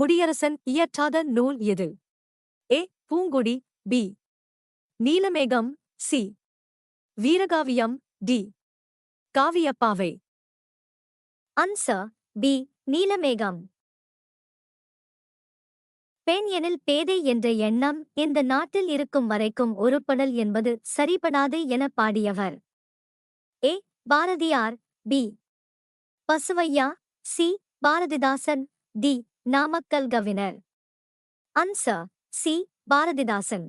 முடியரசன் இயற்றாத நூல் எது? A. Poongodi. B. Neelamegam. C. Veerakaviyam. D. Kaviyappavai. Answer B. Neelamegam. பெண் எனில் பேதை என்ற எண்ணம் இந்த நாட்டில் இருக்கும் வரைக்கும் ஒருபடல் என்பது சரிபடாது என பாடியவர். A. Bharathiyar. B. Pasuvaiya. C. Bharathidasan. D. Namakkal கவிஞர். Answer C. பாரதிதாசன்.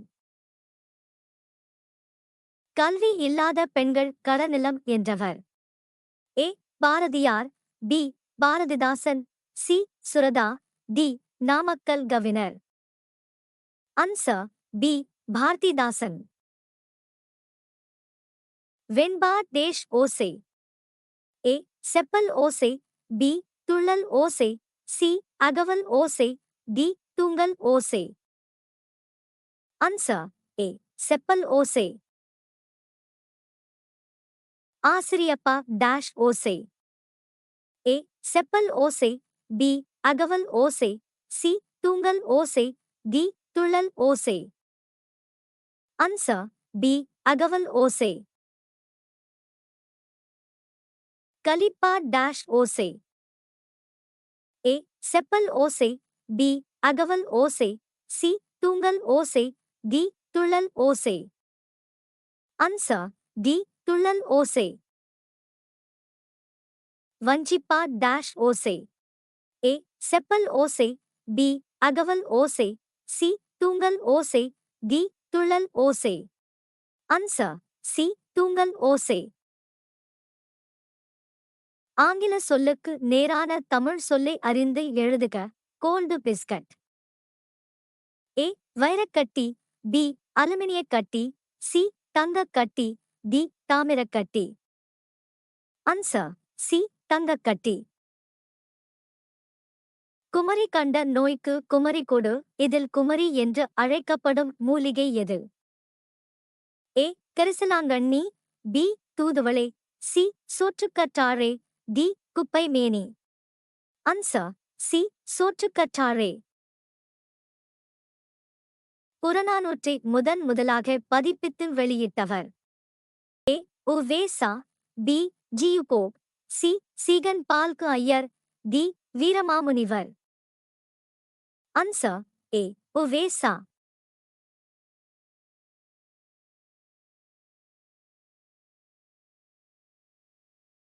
கல்வி இல்லாத பெண்கள் கடநிலம் என்றவர். A. Bharathiyar. B. Bharathidasan. C. Suratha. D. Namakkal கவிஞர். Answer B. பாரதிதாசன். வெண்பா டேஷ் ஓசை. ஏ. செப்பல் ஓசை. பி. துள்ளல் ஓசை. சி. அகவல் ஓசை. டி. தூங்கல் ஓசை. Answer A. செப்பல் ஓசை. ஆசிரியப்பா டேஷ் ஓசை. ஏ. செப்பல் ஓசை. பி. அகவல் ஓசை. சி. தூங்கல் ஓசை. டி. துள்ளல் ஓசை. Answer B. அகவல் ஓசை. கலிப்பா டேஷ் ஓசை. ஏ. செப்பல் ஓசை. பி. அகவல் ஓசை. சி. தூங்கல் ஓசை. டி. துள்ளல் ஓசை. Answer D. துள்ளல் ஓசை. வஞ்சிப்பா டேஷ் ஓசை. ஏ. செப்பல் ஓசை. பி. அகவல் ஓசை. சி. தூங்கல் ஓசை. டி. துள்ளல் ஓசை. Answer C. தூங்கல் ஓசை. ஆங்கில சொல்லுக்கு நேரான தமிழ் சொல்லை அறிந்து எழுதுக. Gold biscuit. ஏ. வைரக்கட்டி. பி. அலுமினியக் கட்டி. சி. தங்கக் கட்டி. டி. தாமிரக்கட்டி. Answer C. தங்கக் கட்டி. குமரி கண்ட நோய்க்கு குமரி கொடு. இதில் குமரி என்று அழைக்கப்படும் மூலிகை எது? ஏ. கரிசலாங்கண்ணி. பி. தூதுவளை. சி. சோற்றுக்கற்றாழை. டி. குப்பை மேனி. Answer C. சோற்றுக்கற்றாழை. புறநானூற்றை முதலாக பதிப்பித்து வெளியிட்டவர். ஏ. உ. வே. சா. பி. ஜியுகோ. C. Ziegenbalg Iyer. D. Veeramamunivar. Answer A. U. Ve. சா.